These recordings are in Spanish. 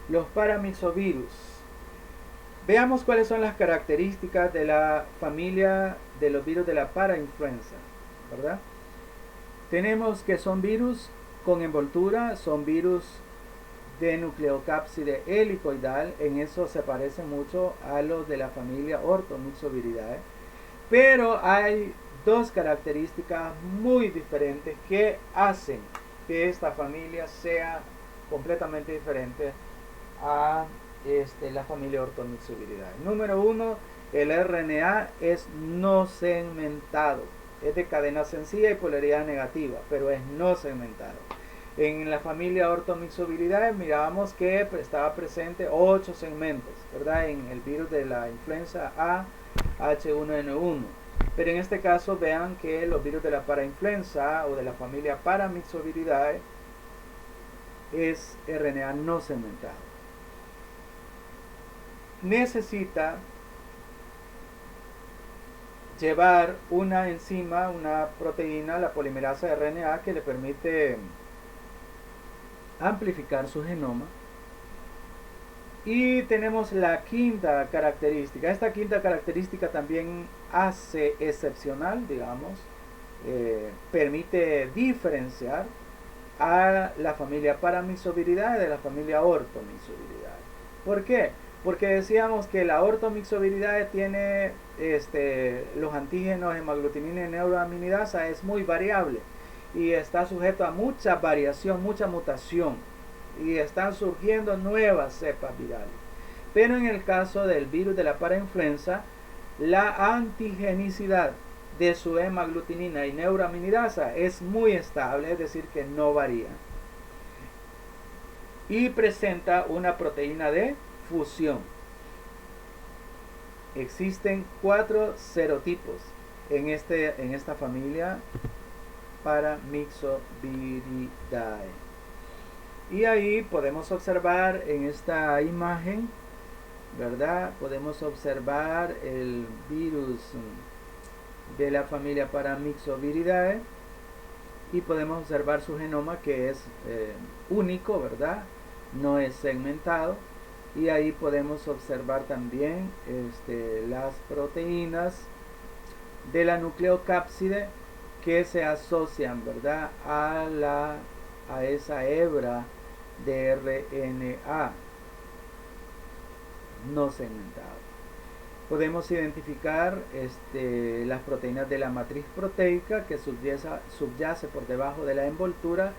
Los paramyxovirus. Veamos cuáles son las características de la familia de los virus de la parainfluenza, ¿verdad? Tenemos que son virus con envoltura, son virus de nucleocápside helicoidal, en eso se parece mucho a los de la familia Orthomyxoviridae, pero hay dos características muy diferentes que hacen que esta familia sea completamente diferente a la familia Orthomyxoviridae. Número uno, el RNA es no segmentado, es de cadena sencilla y polaridad negativa, pero es no segmentado. En la familia Orthomyxoviridae mirábamos que estaba presente 8 segmentos, ¿verdad? En el virus de la influenza A H1N1. Pero en este caso vean que los virus de la parainfluenza o de la familia Paramyxoviridae es RNA no segmentado. Necesita llevar una enzima, una proteína, la polimerasa RNA, que le permite amplificar su genoma. Y tenemos la quinta característica. Esta quinta característica también hace excepcional, digamos, permite diferenciar a la familia Paramyxoviridae de la familia Orthomyxoviridae. ¿Por qué? Porque decíamos que la Orthomyxoviridae tiene los antígenos hemaglutinina y neuroaminidasa, es muy variable y está sujeto a mucha variación, mucha mutación, y están surgiendo nuevas cepas virales. Pero en el caso del virus de la parainfluenza, la antigenicidad de su hemaglutinina y neuroaminidasa es muy estable, es decir, que no varía. Y presenta una proteína de fusión. Existen 4 serotipos en esta familia Paramyxoviridae. Y ahí podemos observar en esta imagen, ¿verdad? Podemos observar el virus de la familia Paramyxoviridae y podemos observar su genoma, que es único, ¿verdad? No es segmentado. Y ahí podemos observar también las proteínas de la nucleocápside que se asocian, ¿verdad?, a esa hebra de RNA no segmentado. Podemos identificar las proteínas de la matriz proteica que subyace por debajo de la envoltura.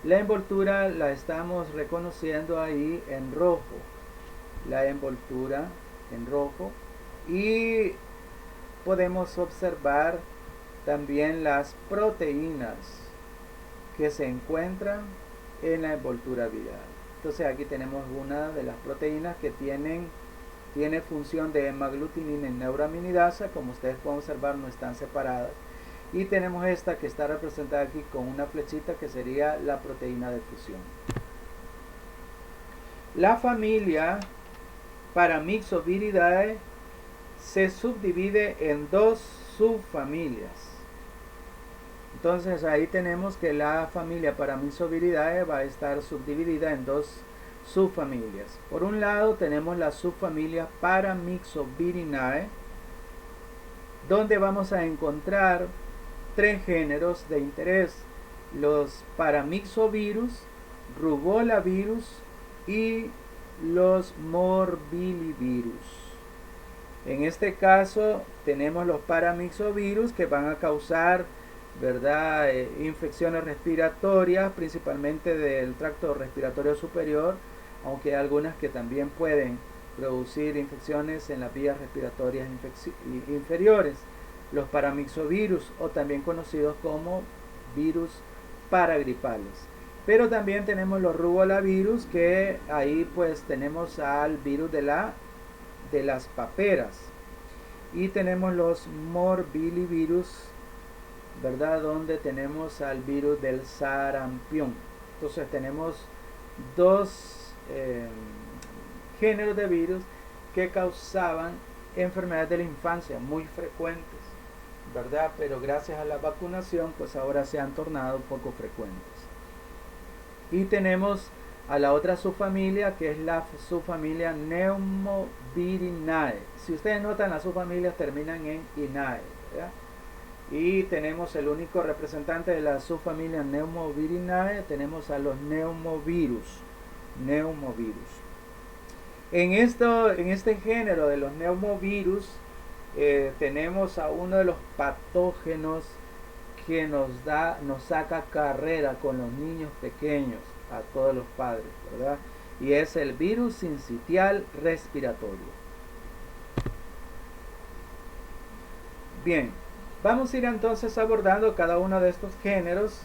La envoltura la estamos reconociendo ahí en rojo, la envoltura en rojo, y podemos observar también las proteínas que se encuentran en la envoltura viral. Entonces aquí tenemos una de las proteínas que tiene función de hemaglutinina y neuroaminidasa. Como ustedes pueden observar, no están separadas. Y tenemos esta que está representada aquí con una flechita, que sería la proteína de fusión. La familia Paramyxoviridae se subdivide en 2 subfamilias. Entonces ahí tenemos que la familia Paramyxoviridae va a estar subdividida en 2 subfamilias. Por un lado tenemos la subfamilia Paramyxovirinae, donde vamos a encontrar 3 géneros de interés: los paramyxovirus, rubolavirus y los morbillivirus. En este caso tenemos los paramyxovirus, que van a causar, ¿verdad?, infecciones respiratorias, principalmente del tracto respiratorio superior, aunque hay algunas que también pueden producir infecciones en las vías respiratorias inferiores. Los paramyxovirus, o también conocidos como virus paragripales. Pero también tenemos los rubolavirus, que ahí pues tenemos al virus de las paperas. Y tenemos los morbillivirus, ¿verdad?, donde tenemos al virus del sarampión. Entonces tenemos 2 géneros de virus que causaban enfermedades de la infancia muy frecuentes, ¿verdad? Pero gracias a la vacunación, pues ahora se han tornado poco frecuentes. Y tenemos a la otra subfamilia, que es la subfamilia Pneumovirinae. Si ustedes notan, las subfamilias terminan en inae, ¿verdad? Y tenemos el único representante de la subfamilia Pneumovirinae, tenemos a los neumovirus. En este género de los neumovirus tenemos a uno de los patógenos que nos saca carrera con los niños pequeños, a todos los padres, ¿verdad? Y es el virus sincitial respiratorio. Bien, vamos a ir entonces abordando cada uno de estos géneros.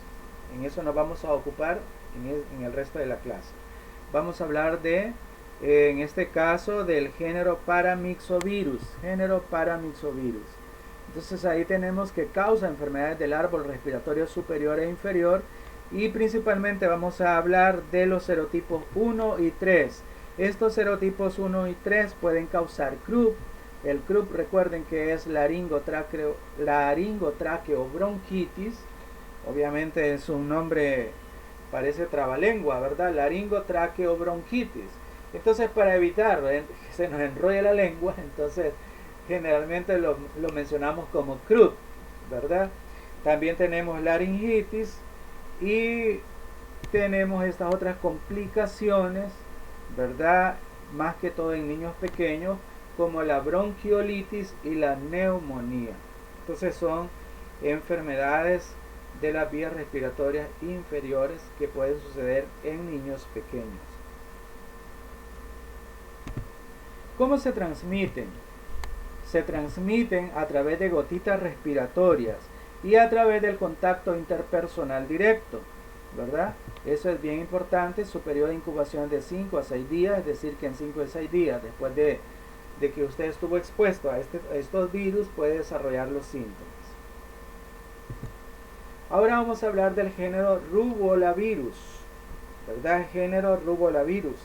En eso nos vamos a ocupar en el resto de la clase. Vamos a hablar en este caso, del género Paramyxovirus. Entonces ahí tenemos que causa enfermedades del árbol respiratorio superior e inferior, y principalmente vamos a hablar de los serotipos 1 y 3. Estos serotipos 1 y 3 pueden causar CRUP. El CRUP, recuerden que es laringotraqueobronquitis. Obviamente es un nombre, parece trabalengua, ¿verdad? Laringotraqueobronquitis. Entonces, para evitar que se nos enrolle la lengua, entonces generalmente lo mencionamos como CRUP, ¿verdad? También tenemos laringitis y tenemos estas otras complicaciones, ¿verdad? Más que todo en niños pequeños, como la bronquiolitis y la neumonía. Entonces son enfermedades de las vías respiratorias inferiores que pueden suceder en niños pequeños. ¿Cómo se transmiten? Se transmiten a través de gotitas respiratorias y a través del contacto interpersonal directo, ¿verdad? Eso es bien importante. Su periodo de incubación es de 5 a 6 días, es decir, que en 5 a 6 días después de que usted estuvo expuesto a estos virus, puede desarrollar los síntomas. Ahora vamos a hablar del género Rubolavirus, ¿verdad? Género Rubolavirus.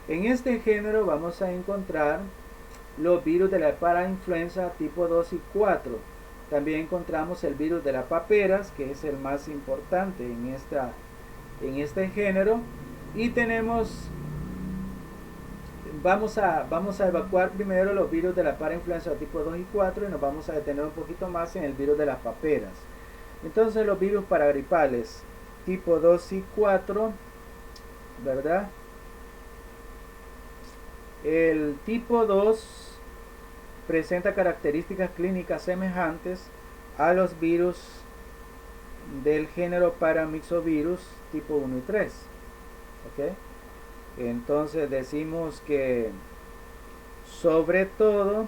En este género vamos a encontrar los virus de la parainfluenza tipo 2 y 4. También encontramos el virus de la paperas, que es el más importante en este género. Y vamos a evacuar primero los virus de la parainfluenza tipo 2 y 4 y nos vamos a detener un poquito más en el virus de las paperas. Entonces, los virus paragripales tipo 2 y 4, ¿verdad? El tipo 2 presenta características clínicas semejantes a los virus del género Paramyxovirus tipo 1 y 3. ¿Okay? Entonces decimos que sobre todo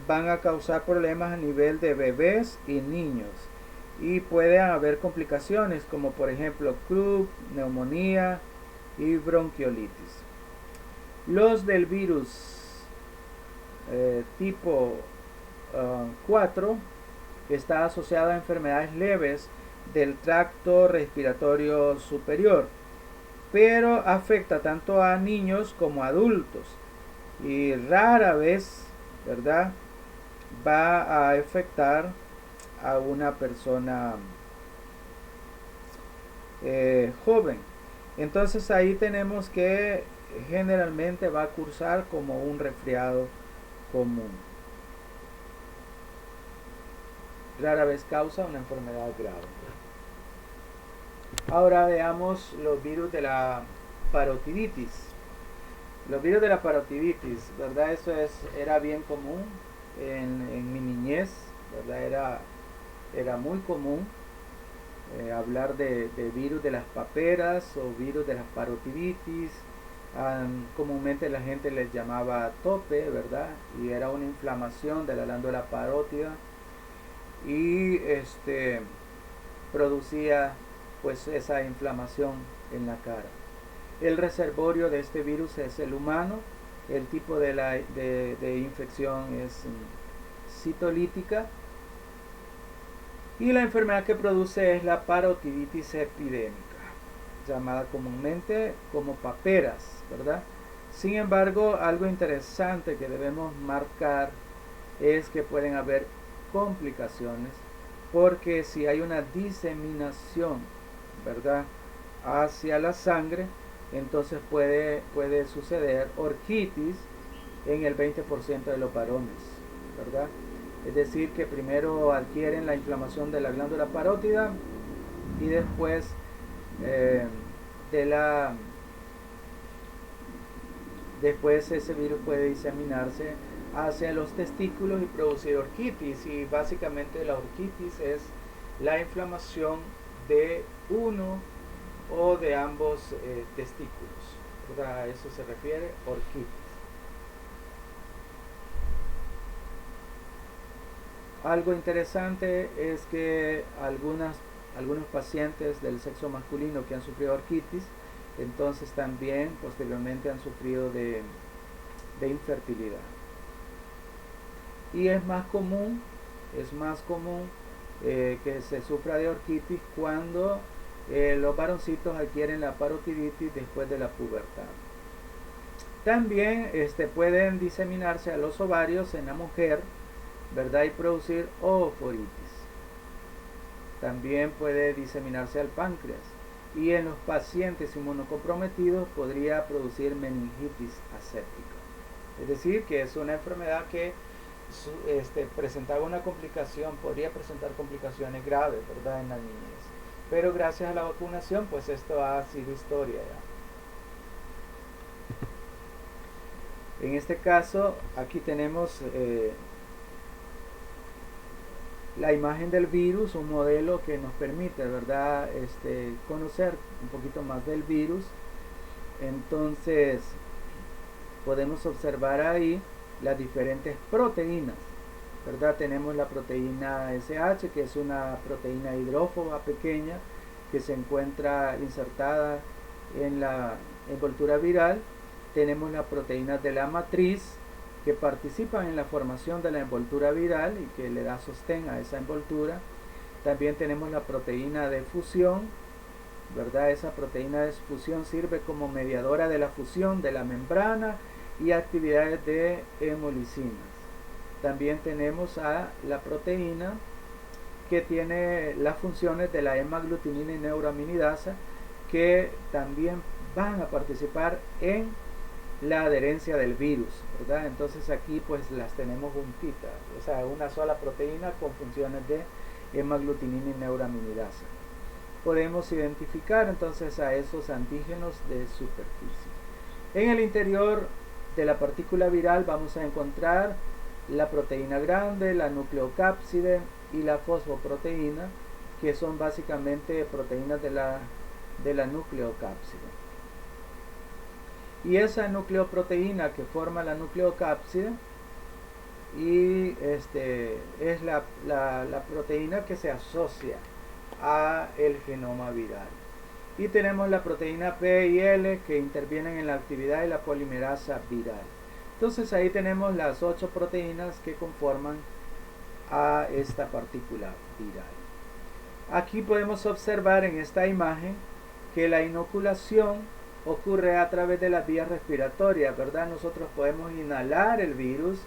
van a causar problemas a nivel de bebés y niños, y pueden haber complicaciones como por ejemplo CRUP, neumonía y bronquiolitis. Los del virus tipo 4 está asociado a enfermedades leves del tracto respiratorio superior, pero afecta tanto a niños como a adultos, y rara vez, ¿verdad?, va a afectar a una persona joven. Entonces ahí tenemos que generalmente va a cursar como un resfriado común. Rara vez causa una enfermedad grave. Ahora veamos los virus de la parotiditis. Los virus de la parotiditis, ¿verdad? Eso era bien común en mi niñez, ¿verdad? Era muy común hablar de virus de las paperas o virus de las parotiditis. Comúnmente la gente les llamaba tope, ¿verdad? Y era una inflamación de la glándula parótida y producía pues esa inflamación en la cara. El reservorio de este virus es el humano. El tipo de infección es citolítica, y la enfermedad que produce es la parotiditis epidémica, llamada comúnmente como paperas, ¿verdad? Sin embargo, algo interesante que debemos marcar es que pueden haber complicaciones, porque si hay una diseminación, ¿verdad?, hacia la sangre, entonces puede suceder orquitis en el 20% de los varones, ¿verdad? Es decir, que primero adquieren la inflamación de la glándula parótida y después después ese virus puede diseminarse hacia los testículos y producir orquitis. Y básicamente la orquitis es la inflamación de uno o de ambos testículos, ¿verdad? A eso se refiere orquitis. Algo interesante es que algunos pacientes del sexo masculino que han sufrido orquitis, entonces también posteriormente han sufrido de infertilidad. Y es más común que se sufra de orquitis cuando los varoncitos adquieren la parotiditis después de la pubertad. También pueden diseminarse a los ovarios en la mujer, ¿verdad? Y producir ooforitis. También puede diseminarse al páncreas. Y en los pacientes inmunocomprometidos podría producir meningitis aséptica. Es decir, que es una enfermedad que presentaba una complicación, podría presentar complicaciones graves, ¿verdad? En la niñez. Pero gracias a la vacunación, pues esto ha sido historia ya. En este caso, aquí tenemos la imagen del virus, un modelo que nos permite, ¿verdad? Conocer un poquito más del virus. Entonces, podemos observar ahí las diferentes proteínas, ¿verdad? Tenemos la proteína SH, que es una proteína hidrófoba pequeña que se encuentra insertada en la envoltura viral. Tenemos las proteínas de la matriz que participan en la formación de la envoltura viral y que le da sostén a esa envoltura. También tenemos la proteína de fusión, ¿verdad? Esa proteína de fusión sirve como mediadora de la fusión de la membrana y actividades de hemolicinas. También tenemos a la proteína que tiene las funciones de la hemaglutinina y neuroaminidasa, que también van a participar en la adherencia del virus, ¿verdad? Entonces aquí pues las tenemos juntitas, o sea, una sola proteína con funciones de hemaglutinina y neuroaminidasa. Podemos identificar entonces a esos antígenos de superficie. En el interior de la partícula viral vamos a encontrar la proteína grande, la nucleocápside y la fosfoproteína, que son básicamente proteínas de la nucleocápside. Y esa nucleoproteína que forma la nucleocápside y es la proteína que se asocia a el genoma viral. Y tenemos la proteína P y L que intervienen en la actividad de la polimerasa viral. Entonces ahí tenemos las 8 proteínas que conforman a esta partícula viral. Aquí podemos observar en esta imagen que la inoculación ocurre a través de las vías respiratorias, ¿verdad? Nosotros podemos inhalar el virus,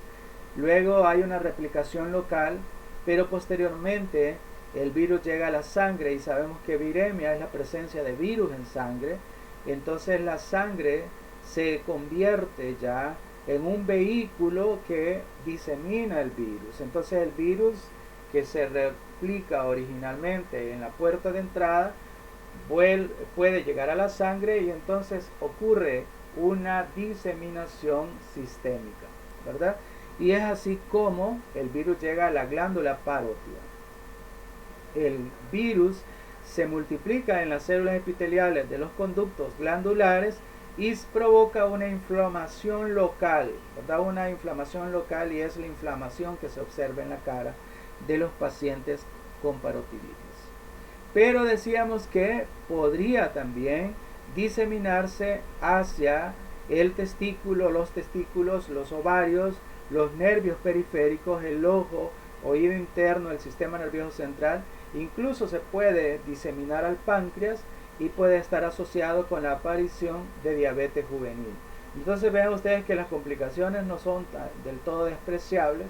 luego hay una replicación local, pero posteriormente el virus llega a la sangre y sabemos que viremia es la presencia de virus en sangre. Entonces la sangre se convierte ya en un vehículo que disemina el virus. Entonces el virus que se replica originalmente en la puerta de entrada puede llegar a la sangre y entonces ocurre una diseminación sistémica, ¿verdad? Y es así como el virus llega a la glándula parótida. El virus se multiplica en las células epiteliales de los conductos glandulares y provoca una inflamación local, ¿verdad? Una inflamación local, y es la inflamación que se observa en la cara de los pacientes con parotiditis. Pero decíamos que podría también diseminarse hacia el testículo, los testículos, los ovarios, los nervios periféricos, el ojo, oído interno, el sistema nervioso central. Incluso se puede diseminar al páncreas y puede estar asociado con la aparición de diabetes juvenil. Entonces vean ustedes que las complicaciones no son del todo despreciables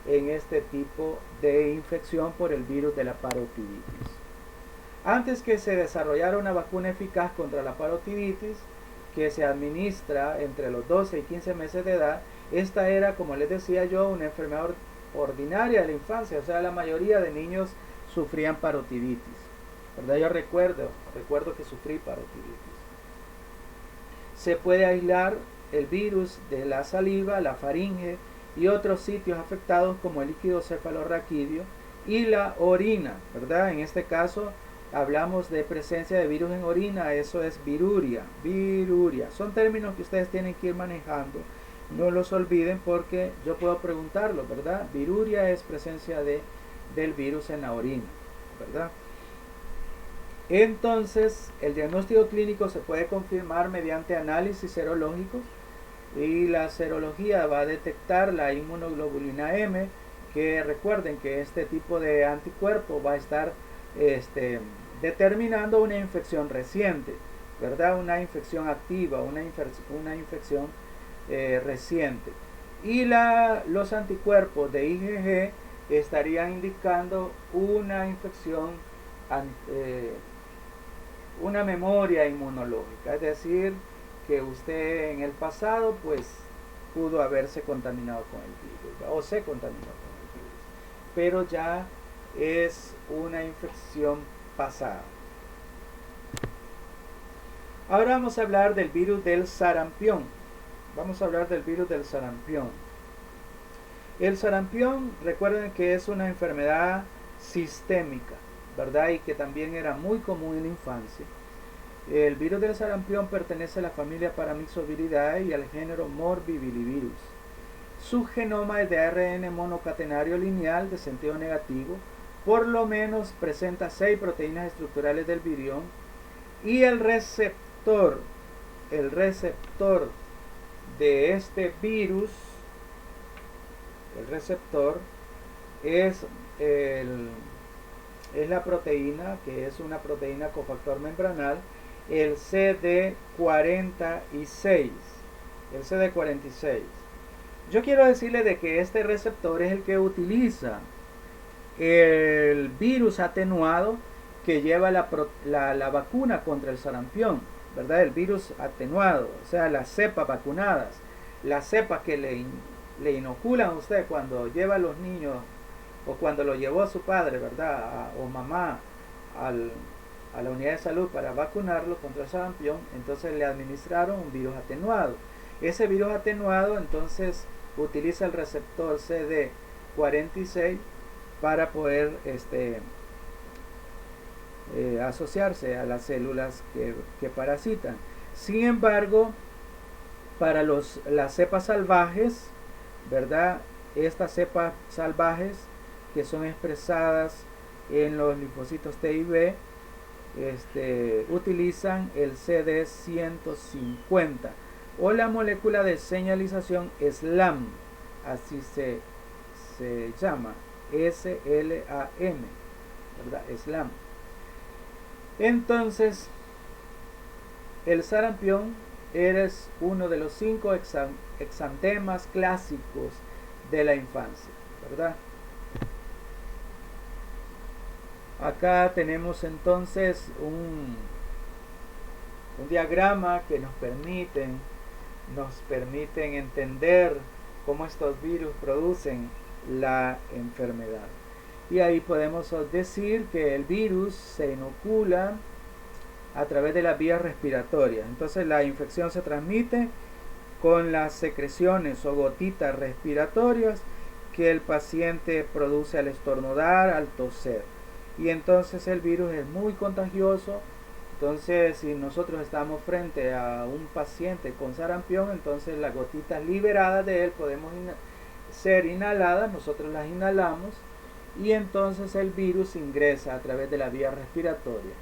en este tipo de infección por el virus de la parotiditis. Antes que se desarrollara una vacuna eficaz contra la parotiditis, que se administra entre los 12 y 15 meses de edad. Esta era, como les decía yo, una enfermedad ordinaria de la infancia, o sea, la mayoría de niños sufrían parotiditis, ¿verdad? Yo recuerdo que sufrí parotiditis. Se puede aislar el virus de la saliva, la faringe y otros sitios afectados como el líquido cefalorraquídeo y la orina, ¿verdad? En este caso hablamos de presencia de virus en orina, eso es viruria. Son términos que ustedes tienen que ir manejando, no los olviden porque yo puedo preguntarlo, ¿verdad? Viruria es presencia del virus en la orina, ¿verdad? Entonces, el diagnóstico clínico se puede confirmar mediante análisis serológicos y la serología va a detectar la inmunoglobulina M, que recuerden que este tipo de anticuerpo va a estar determinando una infección reciente, ¿verdad? Una infección activa, una infección reciente. Y los anticuerpos de IgG estarían indicando una infección, una memoria inmunológica, es decir, que usted en el pasado pues pudo haberse contaminado con el virus, ¿verdad? O se contaminó con el virus, pero ya es una infección pasada. Ahora vamos a hablar del virus del sarampión. El sarampión, recuerden que es una enfermedad sistémica, ¿verdad? Y que también era muy común en la infancia. El virus del sarampión pertenece a la familia Paramyxoviridae y al género Morbillivirus. Su genoma es de ARN monocatenario lineal de sentido negativo. Por lo menos presenta 6 proteínas estructurales del virión. Y el receptor de este virus, es la proteína, que es una proteína cofactor membranal, el CD46. Yo quiero decirle de que este receptor es el que utiliza el virus atenuado que lleva la vacuna contra el sarampión, ¿verdad? El virus atenuado, o sea, las cepas vacunadas, las cepas que le inoculan a usted cuando lleva a los niños o cuando lo llevó a su padre, ¿verdad? O mamá a la unidad de salud para vacunarlo contra el sarampión, entonces le administraron un virus atenuado. Ese virus atenuado entonces utiliza el receptor CD46 para poder asociarse a las células que parasitan. Sin embargo, para las cepas salvajes, ¿verdad? Estas cepas salvajes que son expresadas en los linfocitos T y B, utilizan el CD150 o la molécula de señalización SLAM, así se llama, SLAM, ¿verdad? SLAM. Entonces, el sarampión es uno de los 5 exantemas clásicos de la infancia, ¿verdad? Acá tenemos entonces un diagrama que nos permiten entender cómo estos virus producen la enfermedad. Y ahí podemos decir que el virus se inocula a través de las vías respiratorias. Entonces la infección se transmite con las secreciones o gotitas respiratorias que el paciente produce al estornudar, al toser. Y entonces el virus es muy contagioso. Entonces, si nosotros estamos frente a un paciente con sarampión, entonces las gotitas liberadas de él podemos ser inhaladas, nosotros las inhalamos y entonces el virus ingresa a través de la vía respiratoria.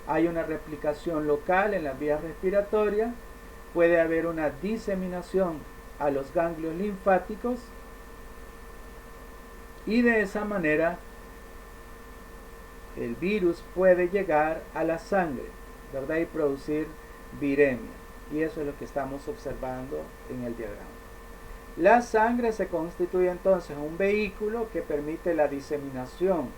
Hay una replicación local en las vías respiratorias, puede haber una diseminación a los ganglios linfáticos y de esa manera el virus puede llegar a la sangre, ¿verdad? Y producir viremia. Y eso es lo que estamos observando en el diagrama. La sangre se constituye entonces un vehículo que permite la diseminación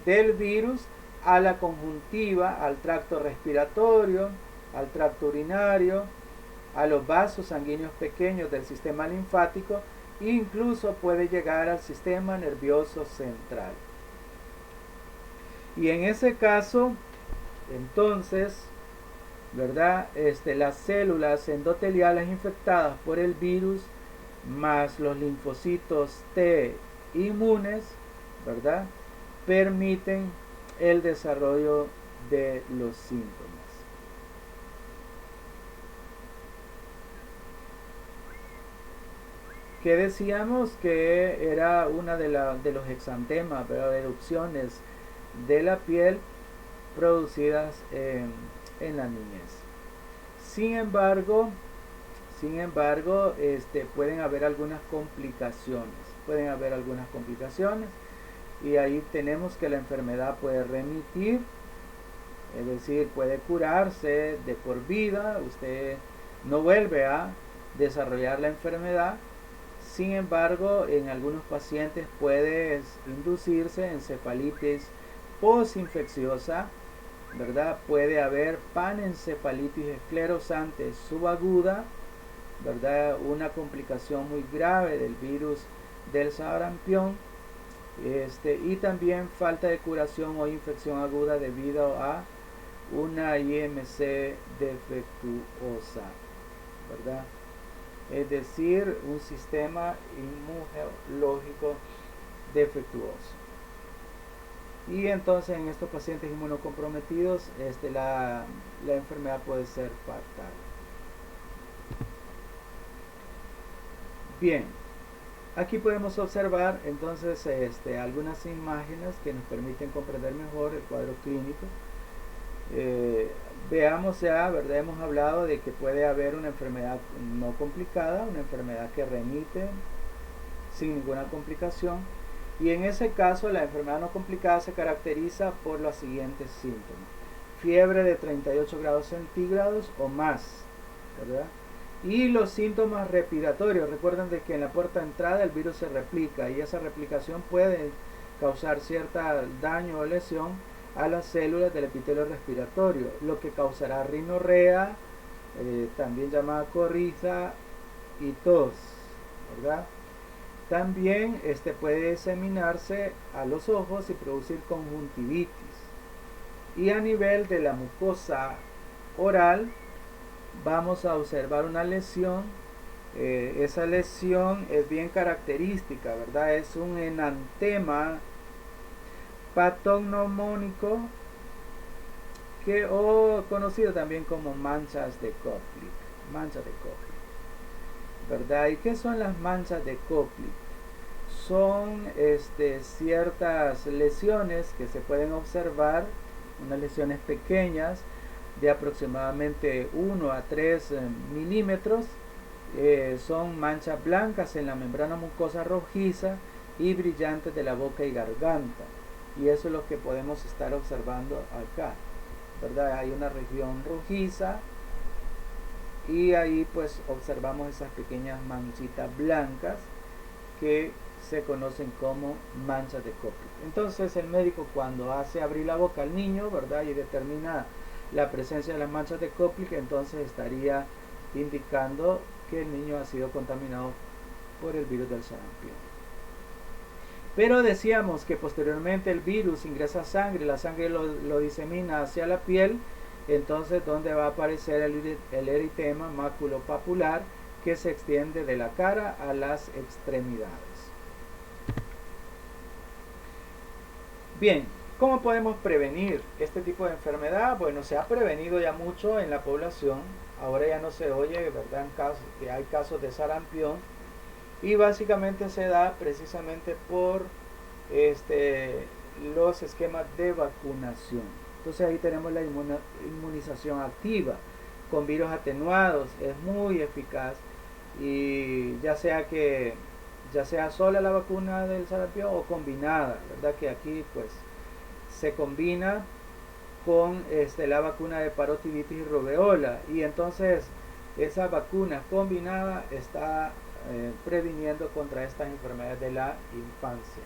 del virus a la conjuntiva, al tracto respiratorio, al tracto urinario a los vasos sanguíneos pequeños del sistema linfático e incluso puede llegar al sistema nervioso central. Y en ese caso, entonces, ¿verdad? Las células endoteliales infectadas por el virus más los linfocitos T inmunes, ¿verdad? Permiten el desarrollo de los síntomas. Que decíamos que era una de los exantemas, ¿verdad? Erupciones de la piel producidas en la niñez. Sin embargo, pueden haber algunas complicaciones. Y ahí tenemos que la enfermedad puede remitir, es decir, puede curarse de por vida. Usted no vuelve a desarrollar la enfermedad. Sin embargo, en algunos pacientes puede inducirse encefalitis postinfecciosa, ¿verdad? Puede haber panencefalitis esclerosante subaguda, ¿verdad? Una complicación muy grave del virus del sarampión, y también falta de curación o infección aguda debido a una IMC defectuosa, ¿verdad? Es decir, un sistema inmunológico defectuoso. Y entonces en estos pacientes inmunocomprometidos la enfermedad puede ser fatal. Bien, aquí podemos observar entonces algunas imágenes que nos permiten comprender mejor el cuadro clínico. Veamos ya, ¿verdad? Hemos hablado de que puede haber una enfermedad no complicada, una enfermedad que remite sin ninguna complicación. Y en ese caso la enfermedad no complicada se caracteriza por los siguientes síntomas: fiebre de 38 grados centígrados o más, ¿verdad? Y los síntomas respiratorios. Recuerden de que en la puerta de entrada el virus se replica y esa replicación puede causar cierto daño o lesión a las células del epitelio respiratorio, lo que causará rinorrea, también llamada corriza y tos, ¿verdad? También puede diseminarse a los ojos y producir conjuntivitis. Y a nivel de la mucosa oral vamos a observar una lesión. Esa lesión es bien característica, ¿verdad? Es un enantema patognomónico o conocido también como manchas de Koplik, ¿verdad? ¿Y qué son las manchas de Koplik? Son ciertas lesiones que se pueden observar, unas lesiones pequeñas de aproximadamente 1 a 3 milímetros. Son manchas blancas en la membrana mucosa rojiza y brillantes de la boca y garganta. Y eso es lo que podemos estar observando acá, ¿verdad? Hay una región rojiza y ahí pues observamos esas pequeñas manchitas blancas que se conocen como manchas de Koplik. Entonces el médico, cuando hace abrir la boca al niño, ¿verdad?, y determina la presencia de las manchas de Koplik, entonces estaría indicando que el niño ha sido contaminado por el virus del sarampión. Pero decíamos que posteriormente el virus ingresa a sangre, la sangre lo disemina hacia la piel. Entonces, ¿dónde va a aparecer el eritema maculopapular, que se extiende de la cara a las extremidades? Bien, ¿cómo podemos prevenir este tipo de enfermedad? Bueno, se ha prevenido ya mucho en la población. Ahora ya no se oye, ¿verdad?, que hay casos de sarampión. Y básicamente se da precisamente por los esquemas de vacunación. Entonces ahí tenemos la inmunización activa con virus atenuados. Es muy eficaz, y ya sea sola la vacuna del sarampión o combinada, ¿verdad? Que aquí pues se combina con la vacuna de parotiditis y rubeola, y entonces esa vacuna combinada está previniendo contra estas enfermedades de la infancia.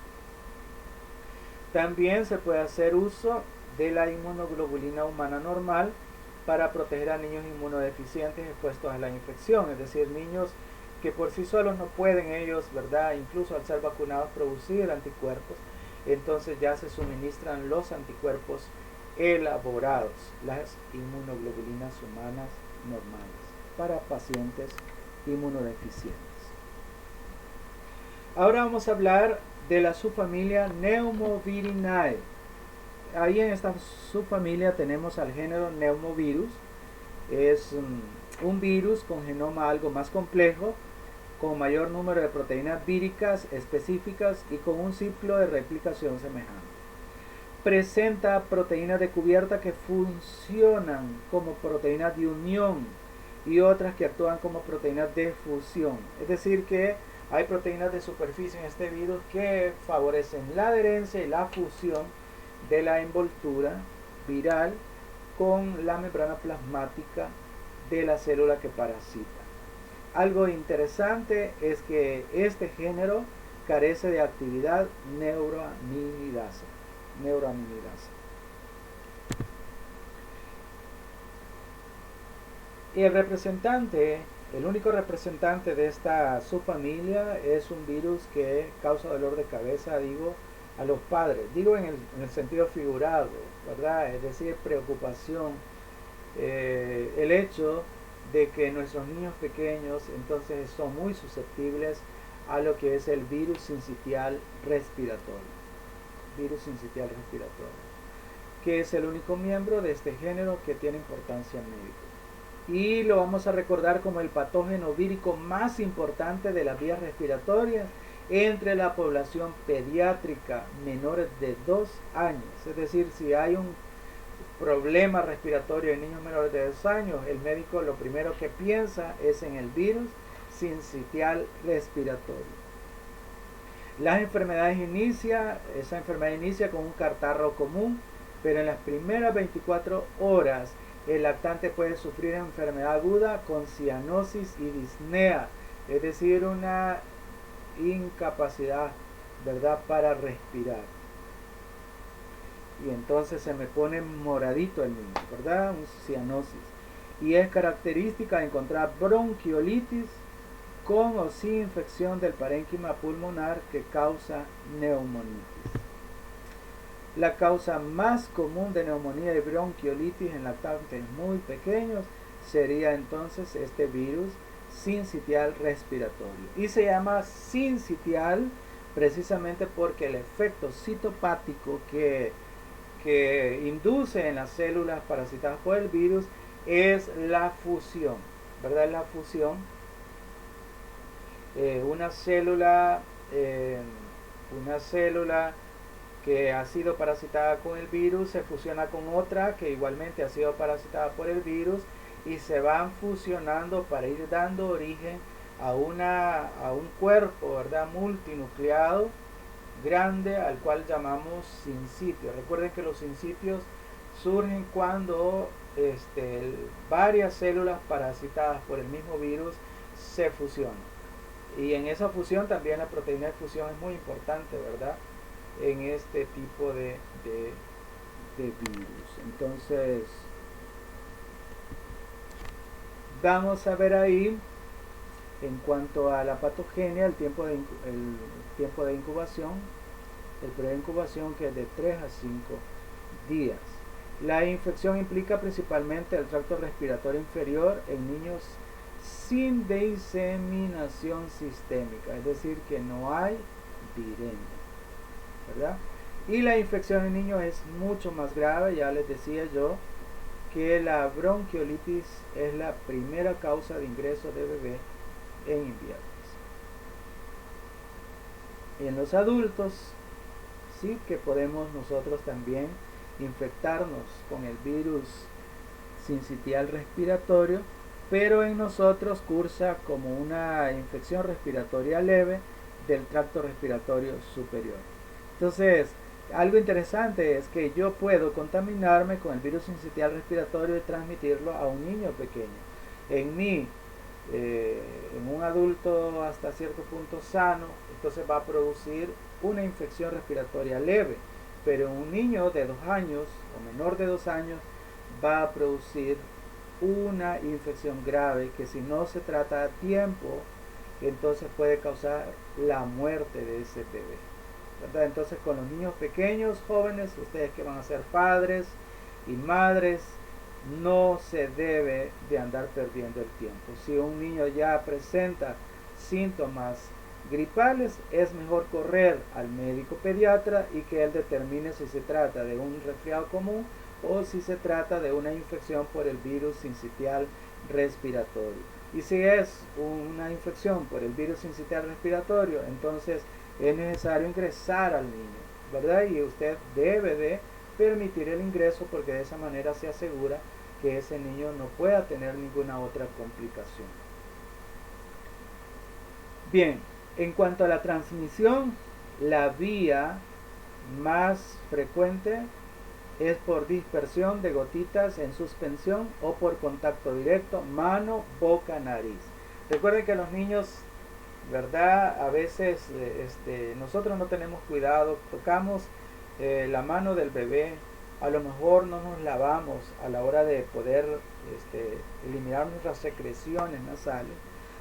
También se puede hacer uso de la inmunoglobulina humana normal, para proteger a niños inmunodeficientes expuestos a la infección, es decir, niños que por sí solos no pueden ellos, ¿verdad?, incluso al ser vacunados, producir anticuerpos. Entonces ya se suministran los anticuerpos elaborados, las inmunoglobulinas humanas normales, para pacientes inmunodeficientes. Ahora vamos a hablar de la subfamilia Pneumovirinae. Ahí en esta subfamilia tenemos al género Pneumovirus. Es un virus con genoma algo más complejo, con mayor número de proteínas víricas específicas y con un ciclo de replicación semejante. Presenta proteínas de cubierta que funcionan como proteínas de unión y otras que actúan como proteínas de fusión. Es decir que hay proteínas de superficie en este virus que favorecen la adherencia y la fusión de la envoltura viral con la membrana plasmática de la célula que parasita. Algo interesante es que este género carece de actividad neuroaminidasa. Y el único representante de esta subfamilia es un virus que causa dolor de cabeza, digo, a los padres. Digo en el sentido figurado, ¿verdad? Es decir, preocupación. El hecho de que nuestros niños pequeños entonces son muy susceptibles a lo que es el virus sincitial respiratorio. Virus sincitial respiratorio, que es el único miembro de este género que tiene importancia médica. Y lo vamos a recordar como el patógeno vírico más importante de las vías respiratorias entre la población pediátrica menores de 2 años. Es decir, si hay un problema respiratorio en niños menores de 2 años, el médico lo primero que piensa es en el virus sincitial respiratorio. Esa enfermedad inicia con un catarro común, pero en las primeras 24 horas el lactante puede sufrir enfermedad aguda con cianosis y disnea, es decir, una incapacidad, ¿verdad?, para respirar. Y entonces se me pone moradito el niño, ¿verdad? Un cianosis. Y es característica encontrar bronquiolitis con o sin infección del parénquima pulmonar que causa neumonitis. La causa más común de neumonía y bronquiolitis en lactantes muy pequeños sería entonces este virus sincitial respiratorio. Y se llama sincitial precisamente porque el efecto citopático que induce en las células parasitadas por el virus es la fusión, ¿verdad? La fusión. Una célula que ha sido parasitada con el virus se fusiona con otra que igualmente ha sido parasitada por el virus y se van fusionando para ir dando origen a un cuerpo, ¿verdad?, multinucleado grande, al cual llamamos sincitio. Recuerden que los sincitios surgen cuando varias células parasitadas por el mismo virus se fusionan. Y en esa fusión también la proteína de fusión es muy importante, ¿verdad?, en este tipo de virus. Entonces, vamos a ver ahí, en cuanto a la patogenia, el tiempo de incubación, el periodo de incubación, que es de 3 a 5 días. La infección implica principalmente el tracto respiratorio inferior en niños sin diseminación sistémica, es decir, que no hay viremia, ¿verdad? Y la infección en niños es mucho más grave. Ya les decía yo que la bronquiolitis es la primera causa de ingreso de bebé en invierno. Y en los adultos sí que podemos nosotros también infectarnos con el virus sincitial respiratorio, pero en nosotros cursa como una infección respiratoria leve del tracto respiratorio superior. Entonces, algo interesante es que yo puedo contaminarme con el virus sincitial respiratorio y transmitirlo a un niño pequeño. En mí, en un adulto hasta cierto punto sano, entonces va a producir una infección respiratoria leve, pero en un niño de 2 años o menor de 2 años va a producir una infección grave que si no se trata a tiempo, entonces puede causar la muerte de ese bebé, ¿verdad? Entonces con los niños pequeños, jóvenes, ustedes que van a ser padres y madres, no se debe de andar perdiendo el tiempo. Si un niño ya presenta síntomas gripales, es mejor correr al médico pediatra y que él determine si se trata de un resfriado común o si se trata de una infección por el virus sincitial respiratorio. Y si es una infección por el virus sincitial respiratorio, entonces es necesario ingresar al niño, ¿verdad? Y usted debe de permitir el ingreso porque de esa manera se asegura que ese niño no pueda tener ninguna otra complicación. Bien, en cuanto a la transmisión, la vía más frecuente es por dispersión de gotitas en suspensión o por contacto directo, mano, boca, nariz. Recuerden que los niños, ¿verdad? A veces nosotros no tenemos cuidado, tocamos la mano del bebé, a lo mejor no nos lavamos a la hora de poder eliminar nuestras secreciones nasales.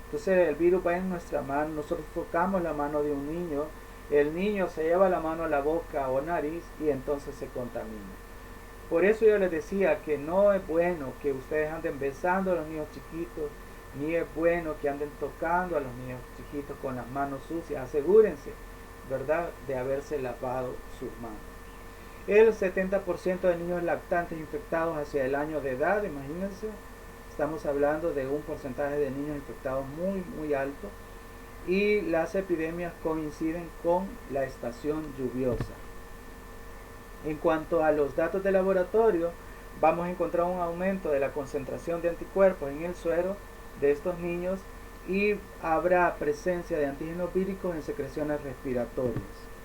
Entonces el virus va en nuestra mano, nosotros tocamos la mano de un niño, el niño se lleva la mano a la boca o nariz y entonces se contamina. Por eso yo les decía que no es bueno que ustedes anden besando a los niños chiquitos, ni es bueno que anden tocando a los niños chiquitos con las manos sucias. Asegúrense, ¿verdad?, de haberse lavado sus manos. El 70% de niños lactantes infectados hacia el año de edad, imagínense, estamos hablando de un porcentaje de niños infectados muy, muy alto. Y las epidemias coinciden con la estación lluviosa. En cuanto a los datos de laboratorio, vamos a encontrar un aumento de la concentración de anticuerpos en el suero de estos niños y habrá presencia de antígenos víricos en secreciones respiratorias.